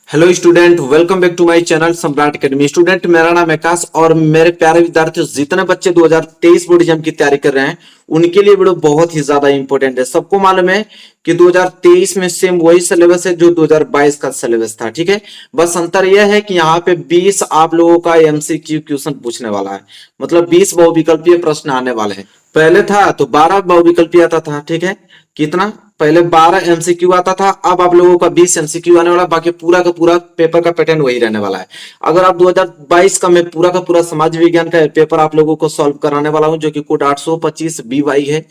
Hello student, welcome back to my channel Samrat Academy. Student, मेरा नाम आकाश और मेरे प्यारे विद्यार्थियों, जितने बच्चे 2023 बोर्ड एग्जाम की तैयारी कर रहे हैं उनके लिए वीडियो बहुत ही ज्यादा इंपॉर्टेंट है। सबको मालूम है कि 2023 में सेम वही सिलेबस है जो 2022 का सिलेबस था। ठीक है, बस अंतर यह है कि यहाँ पे 20 आप लोगों का एमसीक्यू क्वेश्चन पूछने वाला है, मतलब 20 बहुविकल्पीय प्रश्न आने वाले हैं। पहले था तो 12 बहुविकल्पीय आता था। ठीक है, कितना पहले 12 एमसीक्यू आता था, अब आप लोगों का 20 एमसीक्यू आने वाला, बाकी पूरा का पूरा पेपर का पैटर्न वही रहने वाला है। अगर आप 2022 का मैं पूरा का पूरा समाज विज्ञान का पेपर आप लोगों को सॉल्व कराने वाला हूं, जो कि कोड 825 BY है,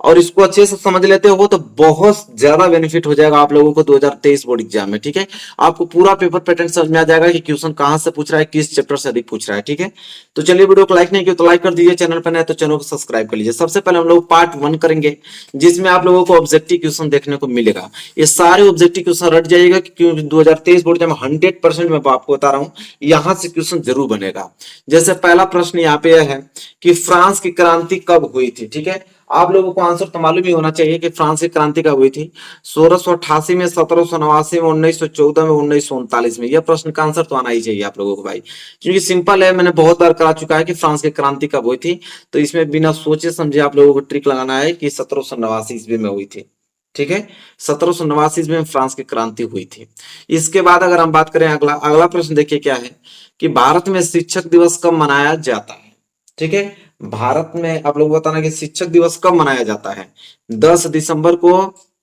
और इसको अच्छे से समझ लेते हो तो बहुत ज्यादा बेनिफिट हो जाएगा आप लोगों को 2023 बोर्ड एग्जाम में। ठीक है, आपको पूरा पेपर पैटर्न समझ में आ जाएगा कि क्वेश्चन कहां से पूछ रहा है, किस चैप्टर से अधिक पूछ रहा है। ठीक है, तो चलिए, वीडियो को लाइक नहीं किया तो लाइक कर दीजिए, चैनल पर नए तो चैनल को सब्सक्राइब कर लीजिए। सबसे पहले हम लोग पार्ट 1 करेंगे, जिसमें आप लोगों को ऑब्जेक्टिव क्वेश्चन देखने को मिलेगा। ये सारे ऑब्जेक्टिव क्वेश्चन रट जाइएगा, क्योंकि 2023 बोर्ड में 100% मैं आपको बता रहा हूं यहां से क्वेश्चन जरूर बनेगा। जैसे पहला प्रश्न यहाँ पे यह है कि फ्रांस की क्रांति कब हुई थी। ठीक है, आप लोगों को आंसर तो मालूम ही होना चाहिए कि फ्रांस की क्रांति कब हुई थी। 1688 में, 1789 में, 1914 में, 1939 में। यह प्रश्न का आंसर तो आना ही चाहिए आप लोगों को भाई, क्योंकि सिंपल है, मैंने बहुत बार करा चुका है कि फ्रांस की क्रांति कब हुई थी। तो इसमें बिना सोचे समझे आप लोगों को ट्रिक लगाना है कि 1789 ईस्वी में हुई थी। ठीक है, 1789 ईस्वी में फ्रांस की क्रांति हुई थी। इसके बाद अगर हम बात करें, अगला अगला प्रश्न देखिए क्या है कि भारत में शिक्षक दिवस कब मनाया जाता है। ठीक है, भारत में आप लोग बताना कि शिक्षक दिवस कब मनाया जाता है। 10 दिसंबर को,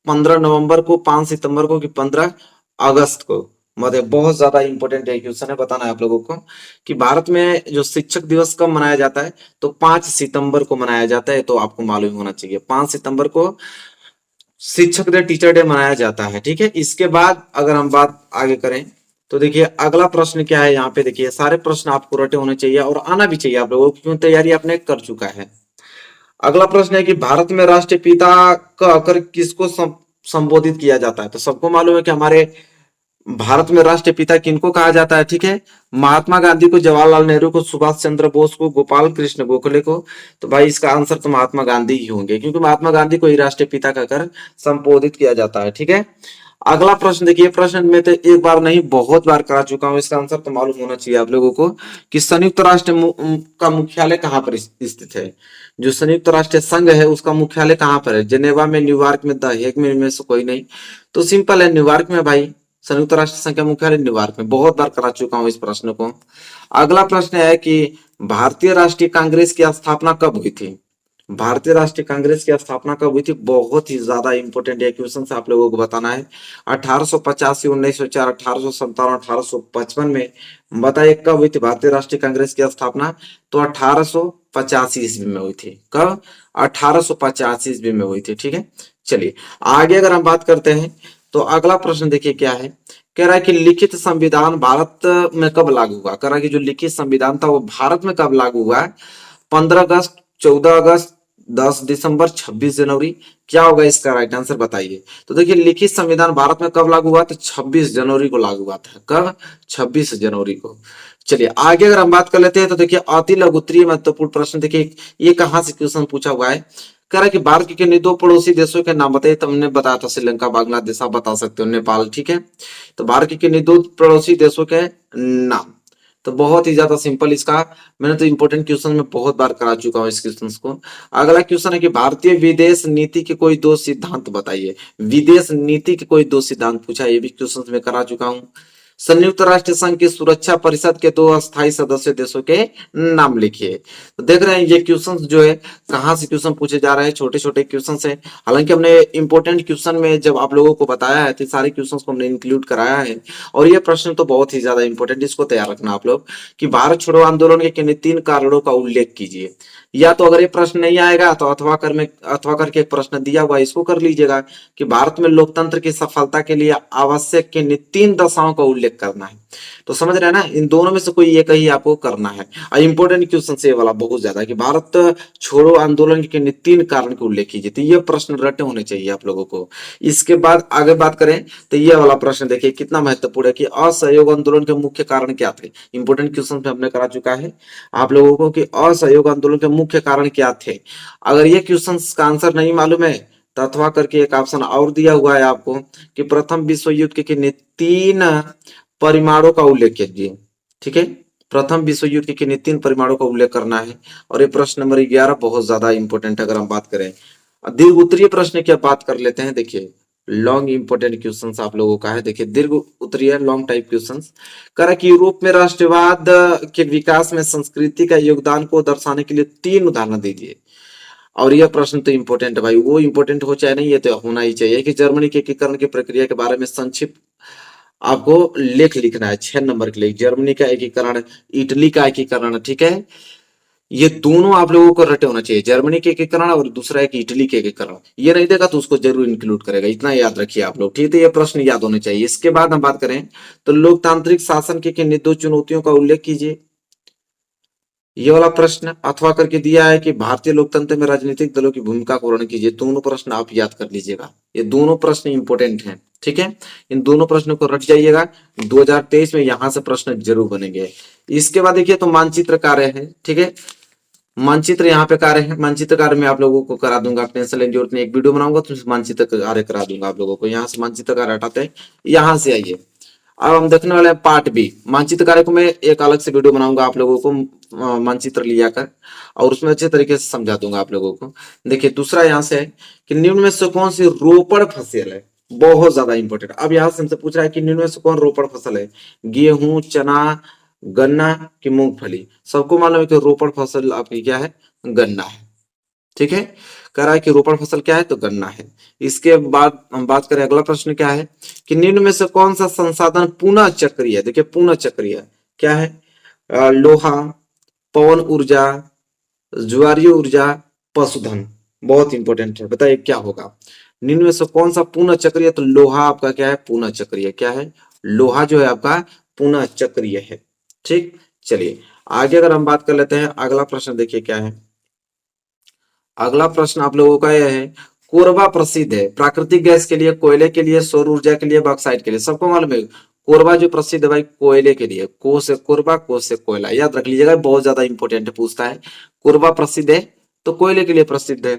15 नवंबर को, 5 सितंबर को, कि 15 अगस्त को। मतलब बहुत ज्यादा इंपॉर्टेंट है क्वेश्चन है, बताना है आप लोगों को कि भारत में जो शिक्षक दिवस कब मनाया जाता है। तो 5 सितंबर को मनाया जाता है, तो आपको मालूम होना चाहिए 5 सितंबर को शिक्षक डे, टीचर डे मनाया जाता है। ठीक है, इसके बाद अगर हम बात आगे करें तो देखिए अगला प्रश्न क्या है। यहाँ पे देखिए सारे प्रश्न आपको रटे होने चाहिए और आना भी चाहिए आप लोगों को, क्यों तैयारी आपने कर चुका है। अगला प्रश्न है कि भारत में राष्ट्रीय पिता का आकर किसको संबोधित किया जाता है। तो सबको मालूम है कि हमारे भारत में राष्ट्रीय पिता किनको कहा जाता है। ठीक है, महात्मा गांधी को, जवाहरलाल नेहरू को, सुभाष चंद्र बोस को, गोपाल कृष्ण गोखले को। तो भाई इसका आंसर तो महात्मा गांधी ही होंगे, क्योंकि महात्मा गांधी को ही राष्ट्रीय पिता कहकर संबोधित किया जाता है। ठीक है, अगला प्रश्न देखिए, प्रश्न में तो एक बार नहीं बहुत बार करा चुका हूं, इसका आंसर तो मालूम होना चाहिए आप लोगों को कि संयुक्त राष्ट्र का मुख्यालय कहां पर स्थित है। जो संयुक्त राष्ट्र संघ है उसका मुख्यालय कहां पर है। जेनेवा में, न्यूयॉर्क में, द हेग में से कोई नहीं। तो सिंपल है, न्यूयॉर्क में भाई। संयुक्त राष्ट्र संघ का मुख्यालय न्यूयॉर्क में। बहुत बार करा चुका हूं इस प्रश्न को। अगला प्रश्न है कि भारतीय राष्ट्रीय कांग्रेस की स्थापना कब हुई थी। भारतीय राष्ट्रीय कांग्रेस की स्थापना कब हुई थी, बहुत ही ज्यादा इंपॉर्टेंट है क्वेश्चन से आप लोगों को बताना है। 1885, 1904, 1857, 1855 में। बताइए कब हुई थी भारतीय राष्ट्रीय कांग्रेस की स्थापना। तो 1885 ईस्वी में हुई थी। कब? 1885 ईस्वी में हुई थी। ठीक है, चलिए आगे अगर हम बात करते हैं तो अगला प्रश्न देखिए क्या है। कह रहा है कि लिखित संविधान भारत में कब लागू हुआ। कह रहा है कि जो लिखित संविधान था वो भारत में कब लागू हुआ है। 15 अगस्त, 14 अगस्त, 10 दिसंबर, 26 जनवरी। क्या होगा इसका राइट आंसर बताइए। तो देखिए लिखित संविधान भारत में कब लागू हुआ, तो 26 जनवरी को लागू हुआ था। कब? 26 जनवरी को। चलिए आगे अगर हम बात कर लेते हैं तो देखिए अति लघु उत्तरीय महत्वपूर्ण प्रश्न देखिए ये कहां से क्वेश्चन पूछा हुआ है। कह रहा है कि भारत के किन्हीं दो पड़ोसी देशों के नाम बताइए। तुमने बताया था श्रीलंका, बांग्लादेश, आप बता सकते हो, नेपाल। ठीक है, तो भारत के किन्हीं दो पड़ोसी देशों के नाम। तो बहुत ही ज्यादा सिंपल इसका, मैंने तो इंपॉर्टेंट क्वेश्चन में बहुत बार करा चुका हूं इस क्वेश्चन को। अगला क्वेश्चन है कि भारतीय विदेश नीति के कोई दो सिद्धांत बताइए। विदेश नीति के कोई दो सिद्धांत पूछा, ये भी क्वेश्चन में करा चुका हूं। संयुक्त राष्ट्र संघ की सुरक्षा परिषद के दो अस्थायी सदस्य देशों के नाम लिखिए। तो देख रहे हैं ये क्वेश्चन जो है कहां से क्वेश्चन पूछे जा रहे हैं, छोटे छोटे क्वेश्चन है। हालांकि हमने इंपॉर्टेंट क्वेश्चन में जब आप लोगों को बताया है तो सारे क्वेश्चन को हमने इंक्लूड कराया है। और ये प्रश्न तो बहुत ही ज्यादा इंपॉर्टेंट, इसको तैयार रखना आप लोग कि भारत छोड़ो आंदोलन के किन्हीं 3 कारणों का उल्लेख कीजिए। या तो अगर ये प्रश्न नहीं आएगा तो अथवा कर में, अथवा करके एक प्रश्न दिया हुआ इसको कर लीजिएगा कि भारत में लोकतंत्र की सफलता के लिए आवश्यक किन्हीं 3 दशाओं का उल्लेख करना है। तो समझ रहे हैं ना, इन दोनों में से कोई एक ही आपको करना है। इंपॉर्टेंट क्वेश्चन से वाला बहुत ज्यादा कि भारत छोड़ो आंदोलन के 3 कारण के उल्लेख कीजिए। तो ये प्रश्न रटे होने चाहिए आप लोगों को। इसके बाद आगे बात करें तो ये वाला प्रश्न देखिए कितना महत्वपूर्ण है कि असहयोग आंदोलन के मुख्य कारण क्या थे। इंपॉर्टेंट क्वेश्चन पे हमने करा चुका है आप लोगों को कि असहयोग आंदोलन के मुख्य कारण क्या थे। अगर ये क्वेश्चन का आंसर नहीं मालूम है तो अथवा करके एक ऑप्शन और दिया हुआ है आपको कि प्रथम विश्व युद्ध के 3 परिमाणों का उल्लेख कीजिए। ठीक है, प्रथम विश्व युद्ध के किन्हीं 3 परिमाणों का उल्लेख करना है। और ये प्रश्न नंबर 11 बहुत ज्यादा इंपॉर्टेंट है अगर हम बात करें। दीर्घ उत्तरीय प्रश्न की बात कर लेते हैं। देखिए लॉन्ग इंपॉर्टेंट क्वेश्चंस आप लोगों का है। देखिए दीर्घ उत्तरीय लॉन्ग टाइप क्वेश्चंस करा कि यूरोप में राष्ट्रवाद के विकास में संस्कृति का योगदान को दर्शाने के लिए 3 उदाहरण दीजिए। और यह प्रश्न तो इंपॉर्टेंट है भाई, वो इंपॉर्टेंट हो चाहे नहीं, ये तो होना ही चाहिए कि जर्मनी के एकीकरण की प्रक्रिया के बारे में संक्षिप्त आपको लेख लिखना है। 6 नंबर के लिए जर्मनी का एकीकरण, इटली का एकीकरण, ठीक है, ये दोनों आप लोगों को रटे होना चाहिए। जर्मनी के एकीकरण और दूसरा है कि इटली के एकीकरण। ये नहीं देगा तो उसको जरूर इंक्लूड करेगा, इतना याद रखिए आप लोग। ठीक है, तो ये प्रश्न याद होने चाहिए। इसके बाद हम बात करें तो लोकतांत्रिक शासन की किन 2 चुनौतियों का उल्लेख कीजिए। ये वाला प्रश्न अथवा करके दिया है कि भारतीय लोकतंत्र में राजनीतिक दलों की भूमिका का वर्णन कीजिए। दोनों प्रश्न आप याद कर लीजिएगा, ये दोनों प्रश्न इंपॉर्टेंट हैं। ठीक है, इन दोनों प्रश्नों को रट जाइएगा, 2023 में यहां से प्रश्न जरूर बनेंगे। इसके बाद देखिए तो मानचित्र कार्य है। ठीक है, मानचित्र यहाँ पे कार्य है। मानचित्र कार्य में आप लोगों को करा दूंगा, टेंशन लेने की जरूरत नहीं। एक वीडियो बनाऊंगा तो मानचित्र कार्य करा दूंगा आप लोगों को। यहाँ से मानचित्र कार्य हटाते हैं, यहाँ से आइए। अब हम देखने वाले हैं पार्ट बी। मानचित्र कार्य को मैं एक अलग से वीडियो बनाऊंगा आप लोगों को मानचित्र लिया कर, और उसमें अच्छे तरीके से समझा दूंगा आप लोगों को। देखिए दूसरा यहाँ से है कि निम्न में से कौन सी रोपड़ फसल है। बहुत ज्यादा इंपॉर्टेंट। अब यहाँ से हमसे पूछ रहा है कि निम्न में से कौन रोपड़ फसल है। गेहूं, चना, गन्ना की मूंगफली। सबको मालूम है कि रोपड़ फसल आपकी क्या है, गन्ना है। ठीक है, कह रहा है कि रोपड़ फसल क्या है, तो गन्ना है। इसके बाद हम बात करें, अगला प्रश्न क्या है कि निम्न में से कौन सा संसाधन पुनः चक्रीय है। देखिए पुनः चक्रीय क्या है, लोहा, पवन ऊर्जा, ज्वारीय ऊर्जा, पशुधन। बहुत इंपॉर्टेंट है, बताइए क्या होगा। निम्न में से कौन सा पुनः चक्रीय, तो लोहा आपका क्या है, पुनः चक्रीय। क्या है, लोहा जो है आपका पुनः चक्रीय है। ठीक, चलिए आगे अगर हम बात कर लेते हैं, अगला प्रश्न देखिए क्या है। अगला प्रश्न आप लोगों का यह है, कोरबा प्रसिद्ध है प्राकृतिक गैस के लिए, कोयले के लिए, सौर ऊर्जा के लिए, बॉक्साइट के लिए। सबको मालूम है कोरबा जो प्रसिद्ध है भाई कोयले के लिए। को से कोरबा, को से कोयला, याद रख लीजिएगा, बहुत ज्यादा इंपॉर्टेंट है, पूछता है। कोरबा प्रसिद्ध है तो कोयले के लिए प्रसिद्ध है।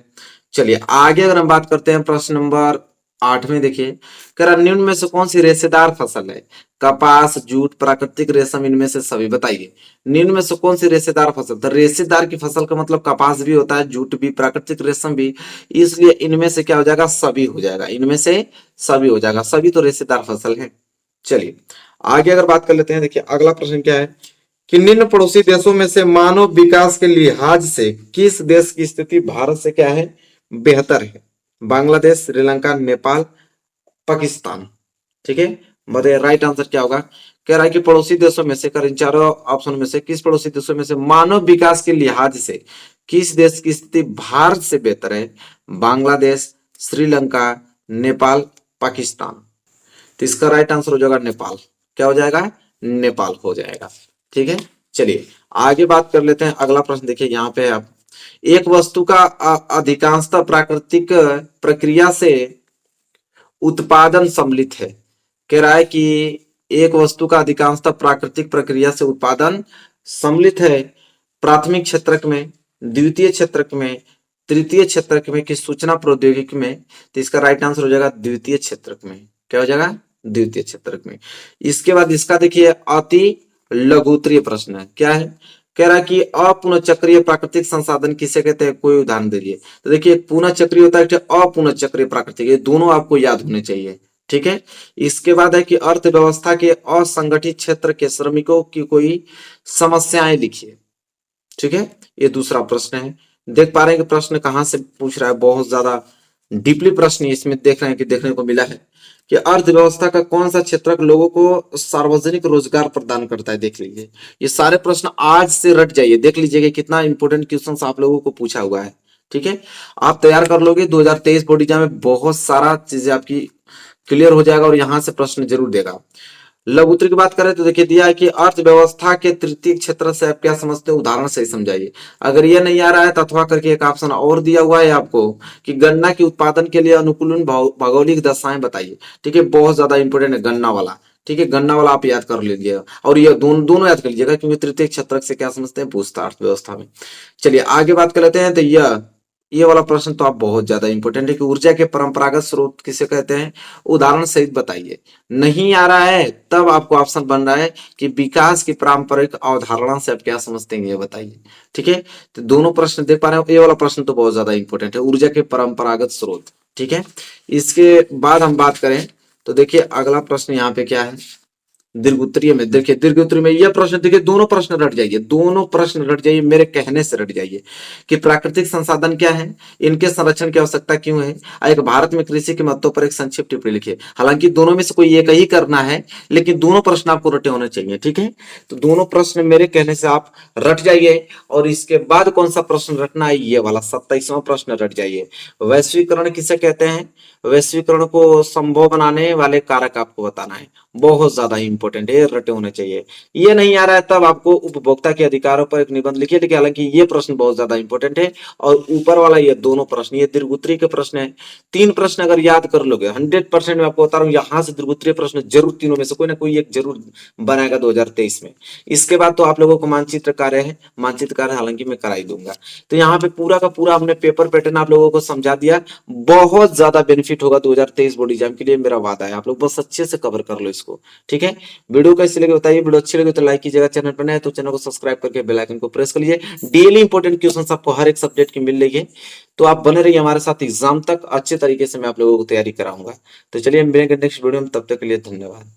चलिए आगे अगर हम बात करते हैं प्रश्न नंबर 8 में, देखिए कह रहा निम्न में से कौन सी रेशेदार फसल है। कपास, जूट, प्राकृतिक रेशम, इनमें से सभी बताइए। निम्न में से कौन सी रेशेदार फसल, तो रेशेदार की फसल का मतलब कपास भी होता है, जूट भी, प्राकृतिक रेशम भी, इसलिए इनमें से क्या हो जाएगा, सभी हो जाएगा। इनमें से सभी हो जाएगा, सभी तो रेशेदार फसल है। चलिए आगे अगर बात कर लेते हैं, देखिए अगला प्रश्न क्या है कि निम्न पड़ोसी देशों में से मानव विकास के लिहाज से किस देश की स्थिति भारत से क्या है, बेहतर है। बांग्लादेश, श्रीलंका, नेपाल, पाकिस्तान। ठीक है, बताइए राइट आंसर क्या होगा। कह रहा है कि पड़ोसी देशों में से, कर इन चारों ऑप्शन में से किस पड़ोसी देशों में से मानव विकास के लिहाज से किस देश की स्थिति भारत से बेहतर है। बांग्लादेश, श्रीलंका, नेपाल, पाकिस्तान। तो इसका राइट आंसर हो जाएगा नेपाल। क्या हो जाएगा, नेपाल हो जाएगा। ठीक है, चलिए आगे बात कर लेते हैं। अगला प्रश्न देखिए यहाँ पे आप, एक वस्तु का अधिकांशतः प्राकृतिक प्रक्रिया से उत्पादन सम्मिलित है। कह रहा है कि एक वस्तु का अधिकांशतः प्राकृतिक प्रक्रिया से उत्पादन सम्मिलित है। प्राथमिक क्षेत्रक में, द्वितीय क्षेत्रक में, तृतीय क्षेत्रक में कि सूचना प्रौद्योगिकी में। तो इसका राइट आंसर हो जाएगा द्वितीय क्षेत्रक में। क्या हो जाएगा, द्वितीय क्षेत्रक में। इसके बाद इसका देखिए अति लघुत्तरीय प्रश्न है। क्या है, कह रहा है कि अपुनः चक्रीय प्राकृतिक संसाधन किसे कहते हैं, कोई उदाहरण दीजिए। तो देखिए पुनः चक्रीय होता है, अपुनः चक्रीय प्राकृतिक, ये दोनों आपको याद होने चाहिए। ठीक है, इसके बाद है कि अर्थव्यवस्था के असंगठित क्षेत्र के श्रमिकों की कोई समस्याएं लिखिए। ठीक है, ये दूसरा प्रश्न है। देख पा रहे हैं कि प्रश्न कहां से पूछ रहा है, बहुत ज्यादा डीपली प्रश्न इसमें देख रहे हैं कि देखने को मिला है कि अर्थव्यवस्था का कौन सा क्षेत्र लोगों को सार्वजनिक रोजगार प्रदान करता है। देख लीजिए, ये सारे प्रश्न आज से रट जाइए, देख लीजिए कि कितना इंपॉर्टेंट क्वेश्चन आप लोगों को पूछा हुआ है। ठीक है, आप तैयार कर लोगे, 2023 बोर्ड एग्जाम में बहुत सारा चीजें आपकी क्लियर हो जाएगा और यहां से प्रश्न जरूर देगा। लघु उत्तर की बात करें तो देखिए दिया है कि अर्थव्यवस्था के तृतीय क्षेत्र से आप क्या समझते हैं, उदाहरण से समझाइए। अगर ये नहीं आ रहा है तो अथवा करके एक ऑप्शन और दिया हुआ है आपको कि गन्ना के उत्पादन के लिए अनुकूल भौगोलिक दशाएं बताइए। ठीक है, बहुत ज्यादा इंपॉर्टेंट है गन्ना वाला। ठीक है, गन्ना वाला आप याद कर लीजिएगा, और ये दोनों याद कर लीजिएगा, क्योंकि तृतीय क्षेत्र से क्या समझते हैं, पूछता अर्थव्यवस्था में। चलिए आगे बात कर लेते हैं। तो यह ये वाला प्रश्न तो आप बहुत ज्यादा इंपॉर्टेंट है कि ऊर्जा के परंपरागत स्रोत किसे कहते हैं, उदाहरण सहित बताइए। नहीं आ रहा है तब आपको ऑप्शन बन रहा है कि विकास की पारंपरिक अवधारणा से आप क्या समझते हैं, ये बताइए। ठीक है, तो दोनों प्रश्न देख पा रहे हो, ये वाला प्रश्न तो बहुत ज्यादा इंपॉर्टेंट है, ऊर्जा के परंपरागत स्रोत। ठीक है, इसके बाद हम बात करें तो देखिए अगला प्रश्न यहाँ पे क्या है, दीर्घ उत्तरीय में। देखिए दीर्घ उत्तरीय में यह प्रश्न, देखिए दोनों प्रश्न रट जाइए, दोनों प्रश्न रट जाइए, मेरे कहने से रट जाइए कि प्राकृतिक संसाधन क्या है, इनके संरक्षण की आवश्यकता क्यों है, एक भारत में कृषि के महत्व पर एक संक्षिप्त टिप्पणी लिखिए। हालांकि दोनों में से कोई एक ही करना है, लेकिन दोनों प्रश्न आपको रटे होने चाहिए। ठीक है, तो दोनों प्रश्न मेरे कहने से आप रट जाइए, और इसके बाद कौन सा प्रश्न रटना है, ये वाला 27वां प्रश्न रट जाइए। वैश्वीकरण किसे कहते हैं, वैश्वीकरण को संभव बनाने वाले कारक आपको बताना है, बहुत ज्यादा इंपॉर्टेंट है, रटे होने चाहिए। ये नहीं आ रहा है तब आपको उपभोक्ता के अधिकारों पर एक निबंध लिखिए, लेकिन हालांकि ये प्रश्न बहुत ज्यादा इंपॉर्टेंट है। और ऊपर वाला ये दोनों प्रश्न, ये दीर्घोत्तरीय के प्रश्न है, 3 प्रश्न अगर याद कर लोगे 100% मैं आपको बता रहा हूँ, यहाँ से दीर्घोत्तरीय प्रश्न जरूर, तीनों में से कोई ना कोई एक जरूर बनाएगा 2023 में। इसके बाद तो आप लोगों को मानचित्र कार्य है, मानचित्र कार्य हालांकि मैं करा ही दूंगा। तो यहाँ पे पूरा का पूरा हमने पेपर पैटर्न आप लोगों को समझा दिया, बहुत ज्यादा बेनिफिट होगा 2023 बोर्ड एग्जाम के लिए, मेरा वादा है। आप लोग बस अच्छे से कवर कर लो इसको। ठीक है, वीडियो कैसी लगे बताइए, वीडियो अच्छी लगे तो लाइक कीजिएगा, चैनल पर नए तो चैनल को सब्सक्राइब करके बेल आइकन को प्रेस कर लीजिए। डेली इंपॉर्टेंट क्वेश्चंस आपको हर एक सब्जेक्ट की मिल रही है, तो आप बने रहिए हमारे साथ, एग्जाम तक अच्छे तरीके से मैं आप लोगों को तैयारी कराऊंगा। तो चलिए मिलेंगे नेक्स्ट वीडियो में, तब तक के लिए धन्यवाद।